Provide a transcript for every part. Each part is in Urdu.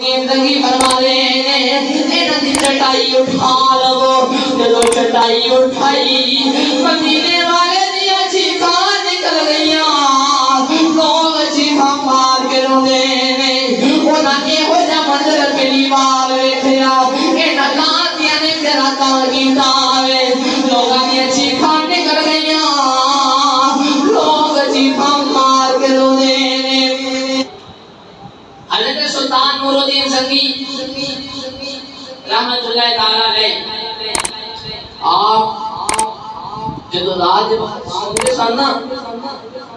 زندگی فرما دے اینا دی چٹائی اٹھا لو جدو چٹائی اٹھائی مدینے والے دیا چیخاں نکل گئیاں لوگ چیخاں مار کے رونے اونا کے ہو جا منظر پہلی بار ویکھیا اینا لاتیاں نے میرا کام کیتا ہے لوگاں دیا چیخاں نکل گئیاں لوگ چیخاں مار کے رونے حضرت سلطان نور الدین زنگی رحمت اللہ تعالیٰ علیہ آپ جدو رات سنتے سننا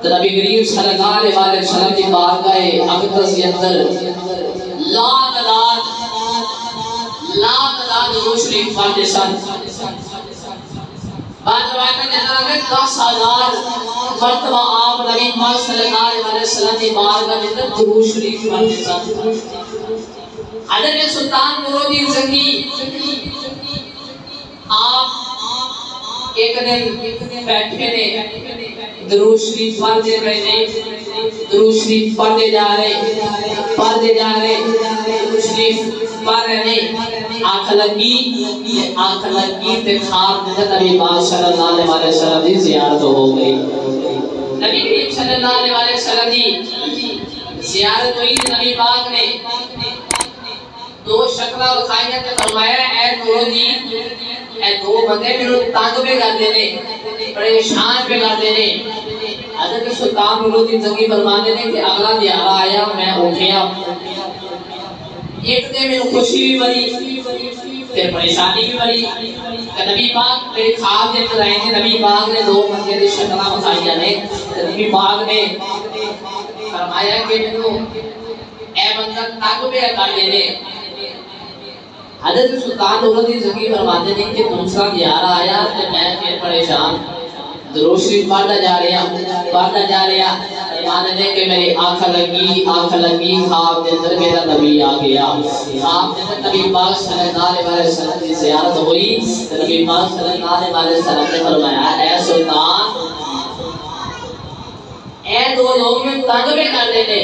تو نبی کریم صلی اللہ علیہ وسلم کی بارگاہ اقدس کے اندر لا تعداد روشنی پڑھتے سن بعد روایتوں کے اندر آگے 10,000 مرتبہ آپ نبی پاک صلی اللہ علیہ وسلم کی بارگاہ کے اندر درود شریف پڑھتے سن حضرت سلطان نور الدین زنگی آپ ایک دن بیٹھے نے درود شریف پڑھتے رہے درود شریف پڑھتے جا رہے درود شریف پڑھ رہے آنکھ لگی تے خواب میں نبی پاک صلی اللہ علیہ وسلم کی زیارت ہو گئی نبی کریم صلی اللہ علیہ وسلم کی زیارت ہوئی نبی پاک نے دو شکلہ دکھائیاں تے فرمایا اے نور الدین اے دو بندے میرے تنگ پہ کر دینے پریشان پہ کر دینے حضرت سلطان نور الدین زنگی فرماتے ہیں کہ اگلا دیارہ آیا میں اٹھیا ایک دے میں خوشی بھی بڑی پھر پریشانی بھی بڑی کہ نبی پاک میرے خواب دے کر آئے ہیں نبی پاک نے دو بندے دی شکلہ بتائیاں نے نبی پاک نے فرمایا کہ اے بندہ تنگ پہ کر دینے حضرت سلطان نور الدین زنگی فرماتے ہیں کہ دوسرا دیارہ آیا کہ میں پھر پریشان درود شریف پڑھتا جا رہا فرماتے ہیں کہ میری آنکھ لگی خواب کے اندر میرا نبی آ گیا خواب کے اندر نبی پاک صلی اللہ علیہ وسلم کی زیارت ہوئی نبی پاک صلی اللہ علیہ وسلم نے فرمایا اے سلطان اے دو لوگ میں تنگ میں کر دینے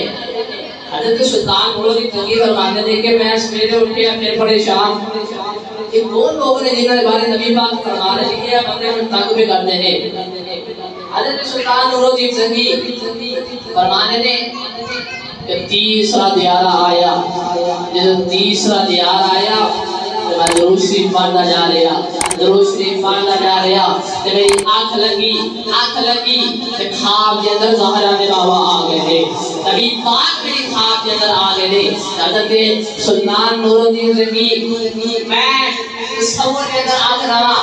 حضرت سلطان نور الدین زنگی فرماتے ہیں کہ میں سویرے اٹھیا پھر پریشان یہ دو لوگ نے جنہوں نے بارے نبی پاک فرما رہے ہیں کہ بندے میں تنگ بھی کر دینے حضرت سلطان نور الدین زنگی فرمانے نے کہ تیسرا دیارہ آیا جب تیسرا دیارہ آیا تو میں درود شریف پڑھتا جا رہا تو میری آنکھ لگی تو خواب کے اندر زہرا نے بابا آ گئے تھے نبی پاک میری خواب کے اندر آ گئے تھے حضرت سلطان نور الدین زنگی میں تصور کے اندر آ رہا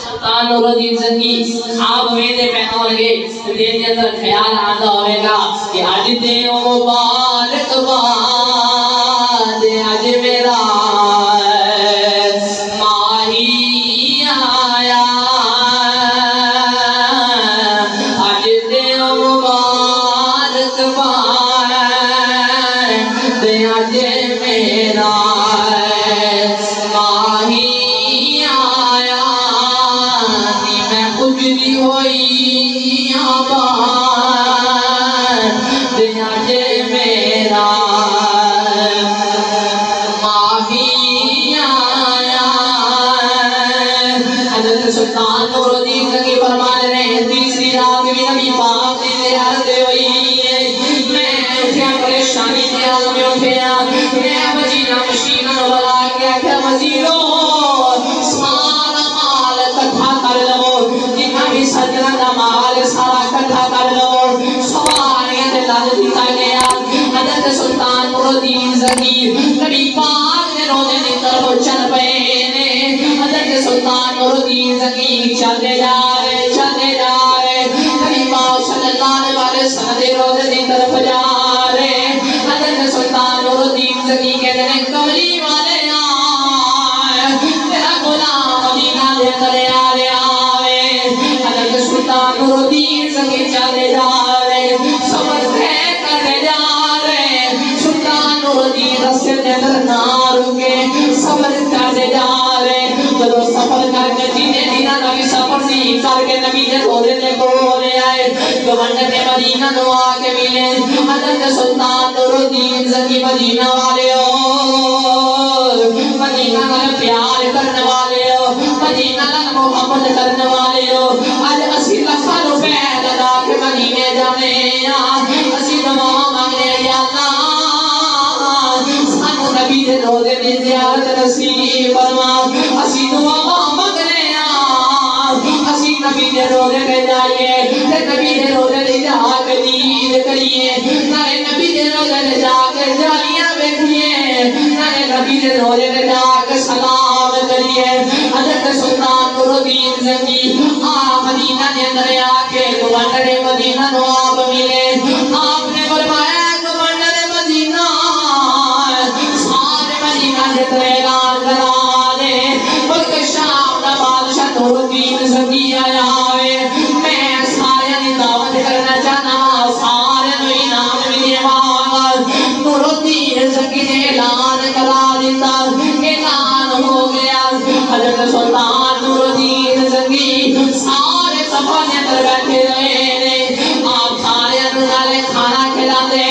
سلطان نور الدین زنگی خواب میں دے پہنو لگے دل کے اندر خیال آتا ہوئے گا کہ آج دے مبارک باد آج میرا ماہی آیا آج دے مبارک باد آج میرا ماہی آیا میں اجری ہوئی آباد آج میرا ماہی آیا حضرت سلطان نور الدین زنگی فرمانے رہے تیسری رات بھی نبی پاک نے زیارت ہوئی میں اٹھیا پریشانی کے حال میں اٹھیا میں مجینہ مشینہ بلا کے اٹھیا مزیدو سارا مال کٹھا کر لو جنہ بھی سجنہ دا مال سارا کٹھا کر لو سواریاں دے لگ دیتا گیا حضرت سلطان نور الدین زنگی نبی پاک نے رونے دی طرف چل پئے نے حضرت سلطان نور الدین زنگی چلتے جا رہے نبی پاک صلی اللہ علیہ وسلم دے رونے دی طرف جا رہے حضرت سلطان نور الدین زنگی کہتے ہیں کملی والے آئے تیرا غلام مدینہ دے کرے آئے حضرت سلطان نور الدین زنگی چلتے جا رہے سفر طے کرتے جا رہے سلطان نور الدین رستے دے اندر نہ رکے سفر کرتے جا رہے جب سفر کر کے جینے دینا نبی سفر سی کر کے نبی نے روزے دے کو لے آئے گورنر مدینہ نو آ کے ملے حضرت سلطان نور الدین زنگی مدینہ والے پیار کرنے والے ہو مدینہ لن محمد کرنے والے ہو آج اسی لکھا روپے لگا کے مدینے جانے اسی دعا مانگنے یا اللہ سانو نبی دے روزے دی زیارت نصیب فرما اسی دعا مانگنے اسی نبی دے روزے پہ جائیے نبی دے روزے دی جا کے دید کریے نارے نبی دے روزے دے جا کے جالیاں بیٹھیے نارے نبی دے روزے دے جا کے سلام کریے حضرت سلطان نور الدین زنگی مدینہ دے اندر آکے گورنر مدینہ نو آپ ملے آپ نے فرمایا گورنر مدینہ سارے مدینہ دے اعلان کرا دے بلکہ شام دا بادشاہ نور الدین زنگی آیا ہوئے میں سارے دی دعوت کرنا چاہنا سارے نو انعام ملے نور الدین زنگی نے اعلان کرا دیتا اعلان ہو گیا حضرت سلطان نور الدین زنگی سارے صفحہ نے اندر بیٹھے رہے آپ سارے انہوں کھانا کھلا دے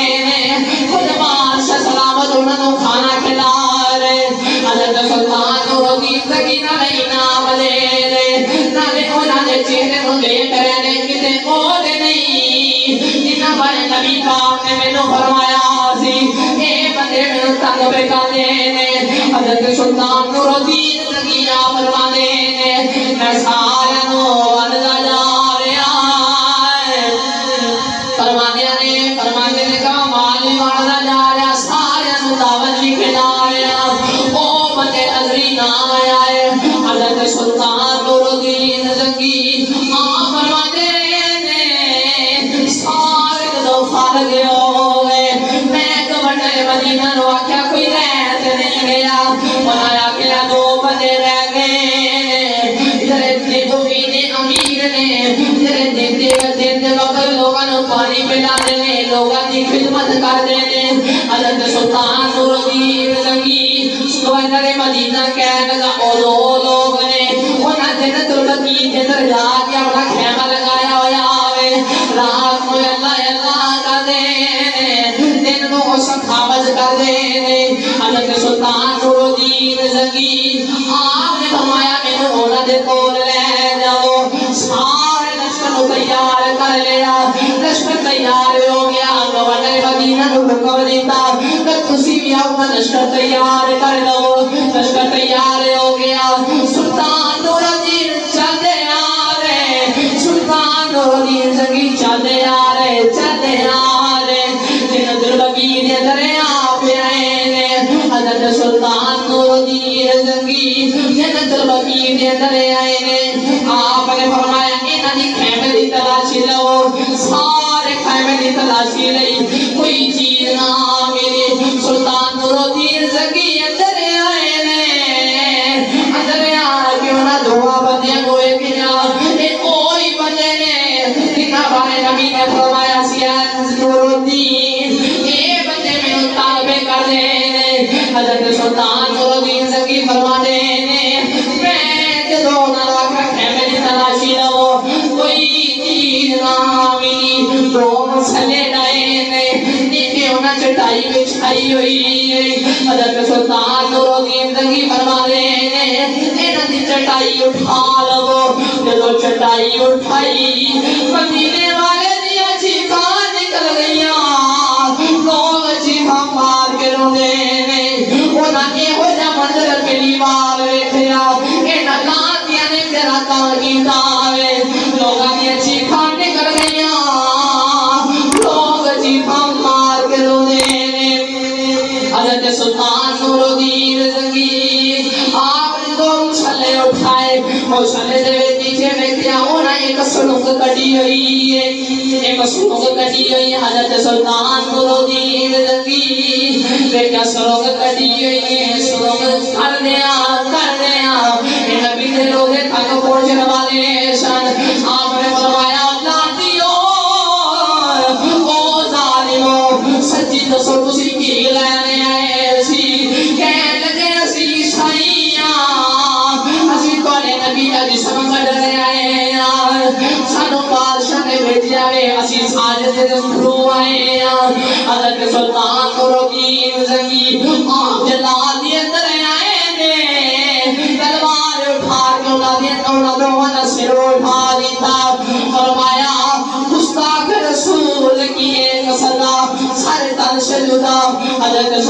خود بادشاہ سلامت انہوں کھانا کھلا رہے حضرت سلطان نور الدین زنگی نہ انعام دے رہے نالے انہوں نے چہرے نو دیکھ رہے کتے اور نہیں جنہ بارے نبی پاک نے میں نو فرمایا سی اے بندے میں نو تنگ پہ کا دینے حضرت سلطان نور الدین زنگی آپ فرما دینے میں سارے نو وردہ جا رہا ہے فرما دینے کا مالی وردہ جا رہا سارے نو دعوت جی کے جا رہا او بندے نظری نہ آیا ہے حضرت سلطان نور الدین زنگی آپ فرما دینے سارے دو فارغ ہو گئے میں گورنر مدینہ نو آکھیا کوئی رہت نہیں گیا بنایا گیا دو بندے رہ گئے جرے دو بینے امیر نے جرے دیتے وقت لوگاں نو پانی پلا دینے لوگاں دی خدمت کر دینے حضرت سلطان نور الدین زنگی گورنر مدینہ کہنے لگا او دو لوگ نے انہاں جنت البقیع کے اندر جا کے اپنا خیمہ لگایا ہویا آوے رات کو اللہ کر دینے دن کو سخاوت کر دینے حضرت سلطان نور الدین زنگی آپ نے فرمایا میں نے اونا دے کول لے جاؤ سارے لشکر کو تیار کر لیا لشکر تیار ہو گیا گورنر مدینہ نو حکم دیتا کہ تسی بھی اپنا لشکر تیار کر لو لشکر تیار ہو گیا سلطان نور الدین چلے آ رہے سلطان نور الدین زنگی چلے آ رہے جنت البقیع دے اندر آپ آئے نے حضرت سلطان نور الدین زنگی جنت البقیع دے اندر آئے نے آپ نے فرمایا انہاں دی خیمے دی تلاشی لو سارے خیمے دی تلاشی لئی کوئی چیز نہ ملی سلطان نور الدین زنگی اندر آئے نے اندر آ کے انہاں دعا بندیاں گوئے گیا اے کوئی بندے نے جنہ بارے نبی نے فرمایا سیان نور الدین اے بندے میں اتابے کر دینے حضرت سلطان نور الدین زنگی فرما دینے میں جدو نروا کا خیمے دی تلاشی لو کوئی چیز نہ ملی دو مسلے ڈائنے نیچے انہاں چٹائی بچھائی ہوئی حضرت سلطان نور الدین زنگی فرما دینے انہاں دی چٹائی اٹھا لو جدو چٹائی اٹھائی مدینے والے دیا چیخاں نکل گئیاں لوگ چیخاں مار کے رو دینے انہاں نے ہو جا منظر پہلی بار بیٹھیا انہاں لاتیاں نے میرا کام کیتا ہے لوگاں دیا چیخاں نکل گئیاں لوگ چیخاں مار کے رو دینے حضرت سلطان نور الدین زنگی آپ نے دو مسلے اٹھائے مسلے دے نیچے بیٹھیا انہاں ایک سلوک کٹی ہوئی ہے ایک سلوک کٹی ہوئی ہے حضرت سلطان نور الدین زنگی بیٹھیا سلوک کٹی ہوئی ہے سلوک کر دیا اے نبی دے لوگے تک پہنچنے والے سن آپ نے فرمایا لاتیو او ظالمو سچی دسو تسی کی لینے آئے سی کہنے لگے اسی عیسائیاں اسی توڑے نبی کا جسم کٹنے آئے سانو بادشاہ نے بھیجیا وے اسی ساجد دے مخلو آئے حضرت سلطان نور الدین زنگی آپ جلال دی اندر آئے نے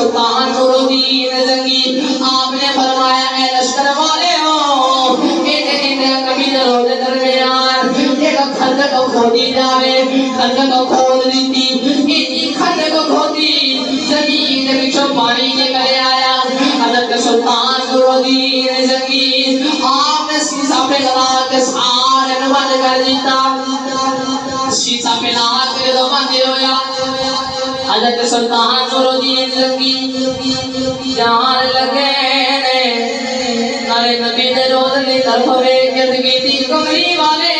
سلطان نور الدین زنگی آپ نے فرمایا اے لشکر والے ہو ایک نبی روزے درمیان ایک خندق کو کھودی جاوے خندق کو کھود دیتی ایک خندق کو کھودی زمین بچوں پانی نکلے آیا حضرت سلطان نور الدین زنگی آپ نے سیسا پہ لگا کے سارے بند کر دیتا سیسا پہ لگا کے دو بند ہویا حضرت سلطان نور الدین زنگی جان لگے نارے نبی دے روز نے طرف ویکت کی تھی کمری والے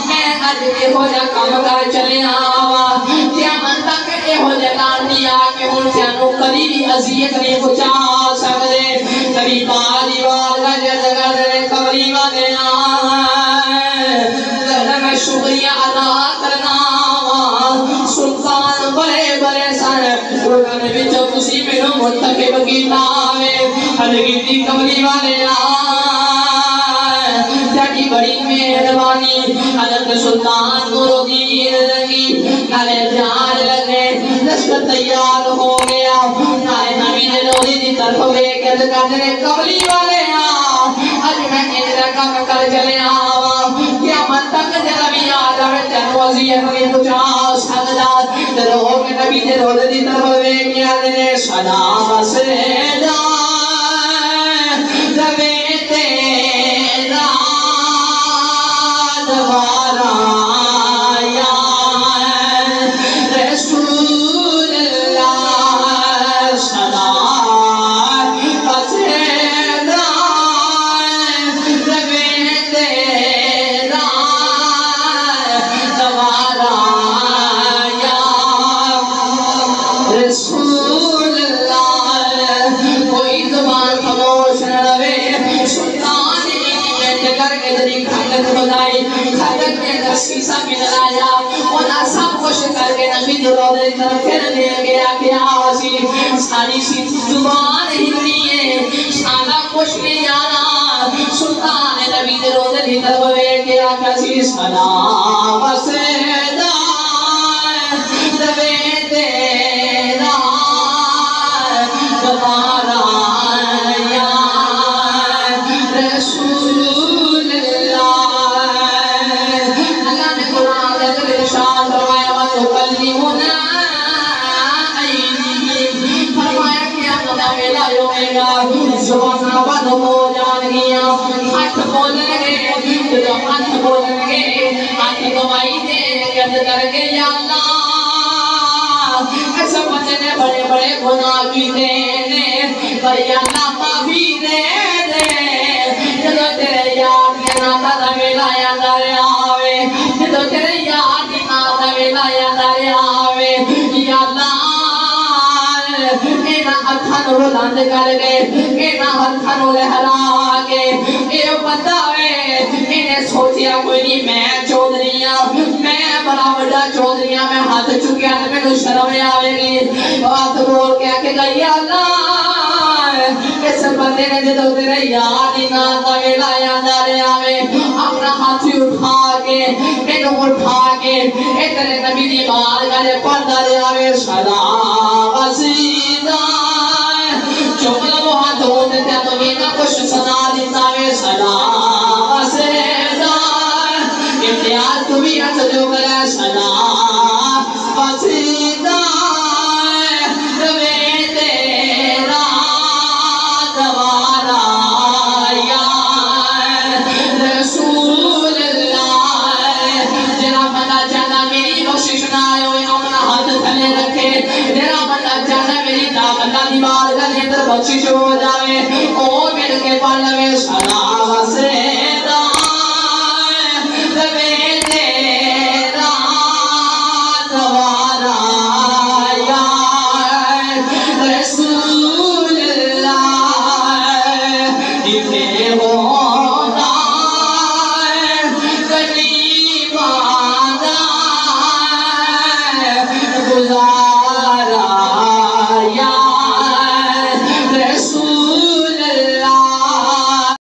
میں اج کے ہو جا کام کر چلے آوا کیا من تک اے ہو جا کام دیا کہ ان سے انو کبھی بھی عذیت نہیں پہنچا سکتے کبھی پالی والا جگہ دے کمری والے میں شکریہ ادا کرنا سلطان بڑے بڑے سن انہوں نے بچوں کسی میں منتخب کیتا ہے حضرتی کمری والے جاتی بڑی مہربانی حضرت سلطان نور الدین زنگی نالے جان لگے لشکر تیار ہو گیا نالے نبی نے روزی دی طرف ویکت کرنے کمری والے آج میں اندر کام کر چلے آوا کیا من تک جنبی آدم تین وزیر میں پچھا سکتا دروگ نبی نے روزی دی طرف ویکت کرنے صدا سے دا دویتے سیسا میں لگایا وہاں سب خوش کر کے نبی دروازے طرف پھرنے گیا کیا وسی ساری سی زبان ہلنی ہے سارا خوش میں جانا سلطان نبی دروازے طرف گیا کسی صدا بسیدہ دبے تیرا دوبارہ یا رسول زبانہ بند ہو جان گیا ہاتھ بولن گے تو ہاتھ بولن گے ہاتھ گوائی دے گد کر کے یا اللہ ایسا بچنے بڑے بڑے گناہ کی دے پر یا اللہ معافی دے جدو تیرے یاد کے ناتا دویلا یا دریاوے جدو تیرے یاد کے ناتا دویلا یا دریاوے یا اللہ اینا ہتھانو بلند کر گئے اینا ہتھانو لہرا کے اے بنداوے انہیں سوچیا کوئی نہیں میں چودریاں میں بڑا بڑا چودریاں میں ہاتھ چکیا میں تو شرم آوے گی بات بول کے کہ گئی اللہ اس بندے نے جدو تیرے یاد ہی نہ دویلا یا دارے آوے اپنا ہاتھی اٹھا کے انہوں اٹھا کے اتنے نبی دی بار گلے پردہ دے آوے صدا وسیدہ چوکلا وہ ہاتھ ہوتے تھے تو مینا کچھ صدا دیتا وے صدا وسیدہ امتیاز تو بھی ہاتھ جو کرے صدا وسیدہ دوے تیرا دوارا یا رسول اللہ جنا بندہ جانا میری بخشش نہ آئے ہوئے اپنا ہاتھ تھلے رکھے جنا بندہ جانا میری داغلہ دیوار کا نیتر بخشش ہو جاوے او مل کے پڑھ لوے صدا وسیدہ